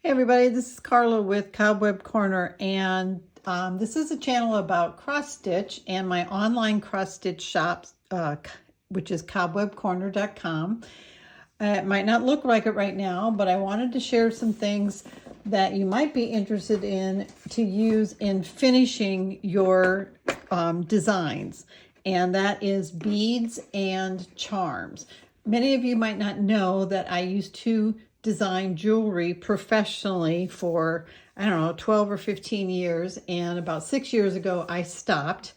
Hey everybody, this is Carla with Cobweb Corner, and this is a channel about cross stitch and my online cross stitch shop, which is cobwebcorner.com. It might not look like it right now, but I wanted to share some things that you might be interested in to use in finishing your designs, and that is beads and charms. Many of you might not know that I used to design jewelry professionally for, I don't know, 12 or 15 years. And about 6 years ago, I stopped,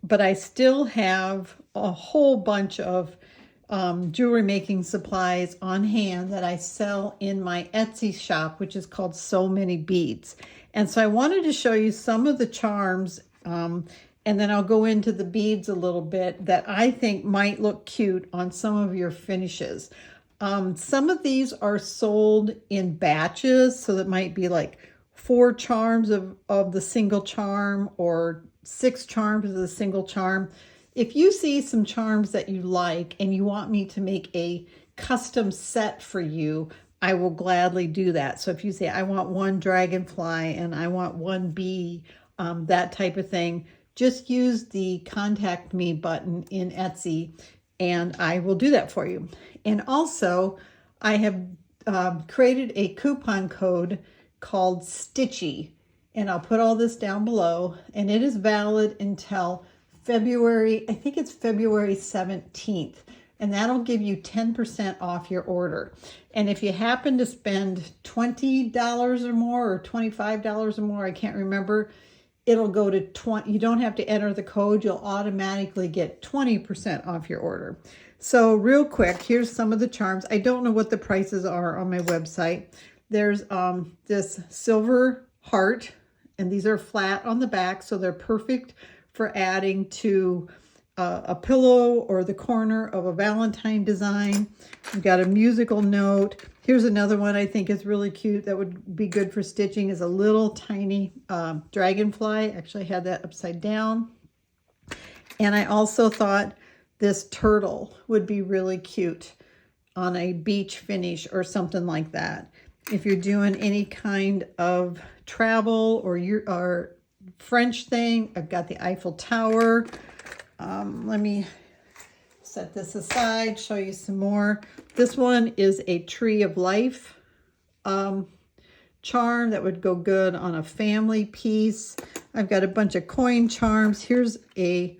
but I still have a whole bunch of jewelry making supplies on hand that I sell in my Etsy shop, which is called So Many Beads. And so I wanted to show you some of the charms, and then I'll go into the beads a little bit that I think might look cute on some of your finishes. Some of these are sold in batches, so that might be like 4 charms of the single charm or 6 charms of the single charm. If you see some charms that you like and you want me to make a custom set for you, I will gladly do that. So if you say, I want 1 dragonfly and I want 1 bee, that type of thing, just use the contact me button in Etsy and I will do that for you. And also, I have created a coupon code called Stitchy, and I'll put all this down below, and it is valid until February, I think it's February 17th, and that'll give you 10% off your order. And if you happen to spend $20 or more, or $25 or more, I can't remember, it'll go to 20. You don't have to enter the code. You'll automatically get 20% off your order. So real quick, here's some of the charms. I don't know what the prices are on my website. There's this silver heart, and these are flat on the back, so they're perfect for adding to a pillow or the corner of a Valentine design. We've got a musical note. Here's another one I think is really cute that would be good for stitching, is a little tiny dragonfly. Actually, I had that upside down. And I also thought this turtle would be really cute on a beach finish or something like that. If you're doing any kind of travel or French thing, I've got the Eiffel Tower. Let me set this aside, show you some more. This one is a Tree of Life charm that would go good on a family piece. I've got a bunch of coin charms. Here's a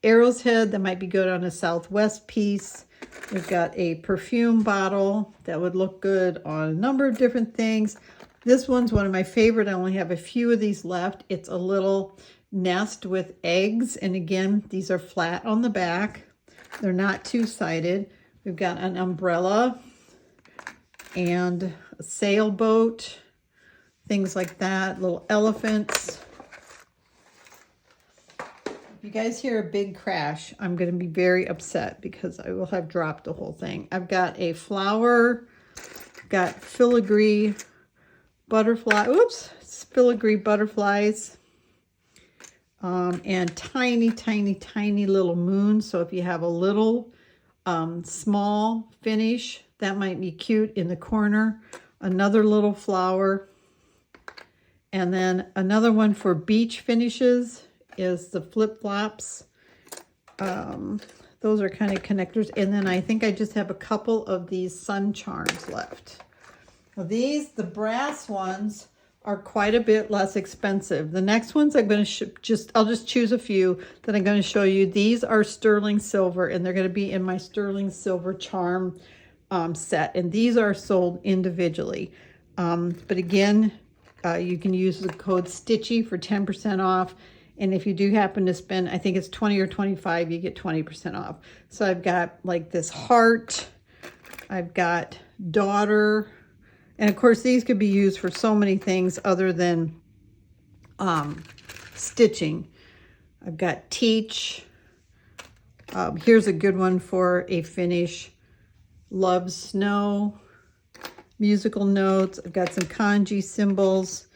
arrow's head that might be good on a Southwest piece. We've got a perfume bottle that would look good on a number of different things. This one's one of my favorite. I only have a few of these left. It's a little nest with eggs, and again, these are flat on the back. They're not two-sided. We've got an umbrella and a sailboat, things like that, little elephants. If you guys hear a big crash, I'm going to be very upset because I will have dropped the whole thing. I've got a flower, got filigree butterfly, filigree butterflies, and tiny, tiny, tiny little moons. So if you have a little small finish, that might be cute in the corner. Another little flower. And then another one for beach finishes is the flip-flops. Those are kind of connectors. And then I think I just have a couple of these sun charms left. Now these, the brass ones, are quite a bit less expensive. The next ones I'm going to I'll just choose a few that I'm going to show you. These are sterling silver, and they're going to be in my sterling silver charm set. And these are sold individually. But again, you can use the code Stitchy for 10% off. And if you do happen to spend, I think it's 20 or 25, you get 20% off. So I've got like this heart. I've got daughter. And of course, these could be used for so many things other than stitching. I've got teach. Here's a good one for a finish. Love snow. Musical notes. I've got some kanji symbols.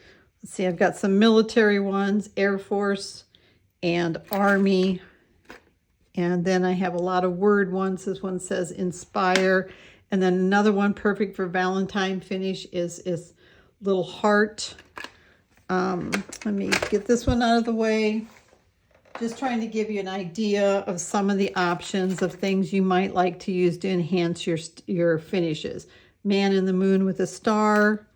Let's see, I've got some military ones, Air Force and Army. And then I have a lot of word ones. This one says inspire. And then another one perfect for Valentine finish is little heart. Let me get this one out of the way. Just trying to give you an idea of some of the options of things you might like to use to enhance your finishes. Man in the Moon with a star.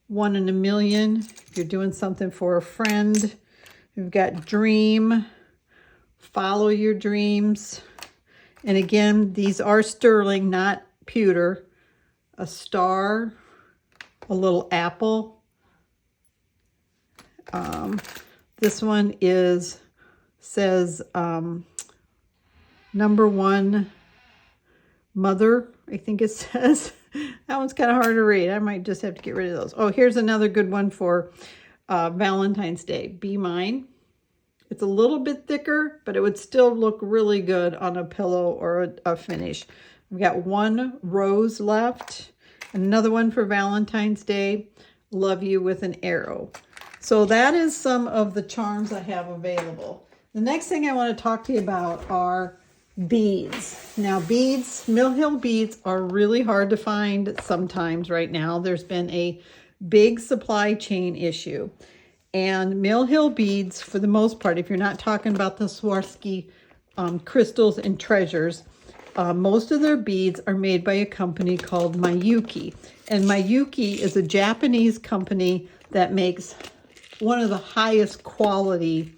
1 in a Million. If you're doing something for a friend. We've got Dream. Follow Your Dreams. And again, these are sterling, not pewter. A star. A little apple. This one says number 1 mother, I think it says. That one's kind of hard to read. I might just have to get rid of those. Oh, here's another good one for Valentine's Day. Be Mine. It's a little bit thicker, but it would still look really good on a pillow or a finish. We've got 1 rose left. Another one for Valentine's Day. Love You with an Arrow. So that is some of the charms I have available. The next thing I want to talk to you about are beads. Now beads, Mill Hill beads are really hard to find sometimes right now. There's been a big supply chain issue. And Mill Hill beads, for the most part, if you're not talking about the Swarovski crystals and treasures, most of their beads are made by a company called Miyuki. And Miyuki is a Japanese company that makes one of the highest quality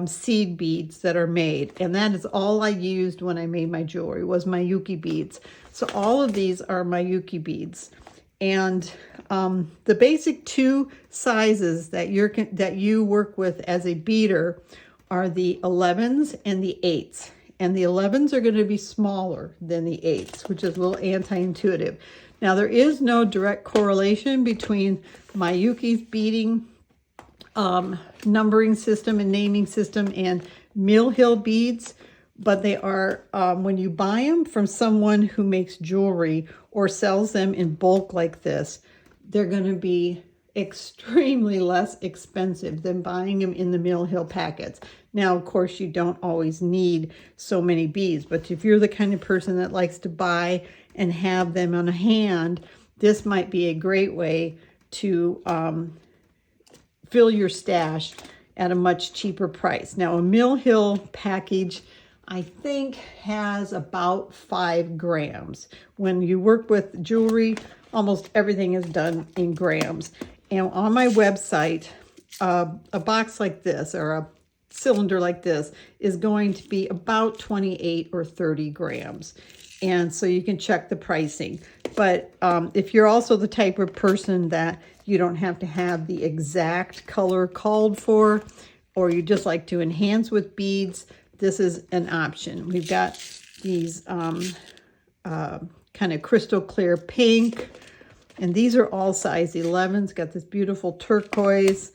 seed beads that are made. And that is all I used when I made my jewelry, was Miyuki beads. So all of these are Miyuki beads. And the basic 2 sizes that you work with as a beader are the 11s and the 8s. And the 11s are going to be smaller than the 8s, which is a little anti-intuitive. Now, there is no direct correlation between Miyuki's beading numbering system and naming system and Mill Hill beads, but they are, when you buy them from someone who makes jewelry or sells them in bulk like this, they're going to be extremely less expensive than buying them in the Mill Hill packets. Now, of course, you don't always need so many beads, but if you're the kind of person that likes to buy and have them on hand, this might be a great way to fill your stash at a much cheaper price. Now, a Mill Hill package, I think, has about 5 grams. When you work with jewelry, almost everything is done in grams. And on my website, a box like this or a cylinder like this is going to be about 28 or 30 grams. And so you can check the pricing. But if you're also the type of person that you don't have to have the exact color called for, or you just like to enhance with beads, this is an option. We've got these kind of crystal clear pink, and these are all size 11s. Got this beautiful turquoise,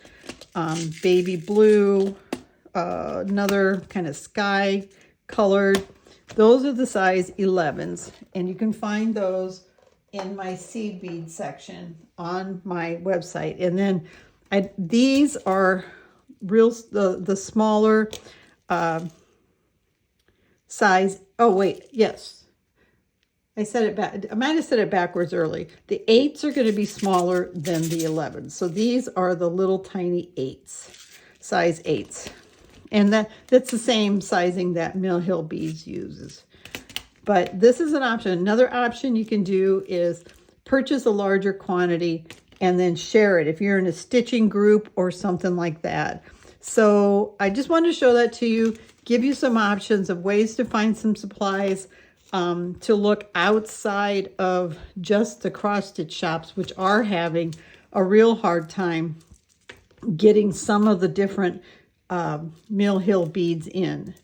baby blue, another kind of sky colored. Those are the size 11s, and you can find those in my seed bead section on my website. And then these are the smaller size. Oh wait, yes, I said it back. I might have said it backwards early. The 8s are going to be smaller than the 11s. So these are the little tiny 8s, size 8s. And that's the same sizing that Mill Hill Beads uses. But this is an option. Another option you can do is purchase a larger quantity and then share it if you're in a stitching group or something like that. So I just wanted to show that to you, give you some options of ways to find some supplies, to look outside of just the cross-stitch shops, which are having a real hard time getting some of the different Mill Hill beads in.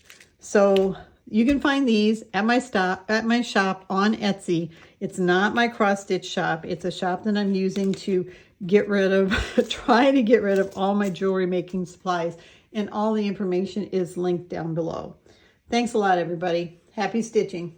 So you can find these at my shop on Etsy. It's not my cross-stitch shop. It's a shop that I'm using to get rid of, try to get rid of all my jewelry making supplies. And all the information is linked down below. Thanks a lot, everybody. Happy stitching.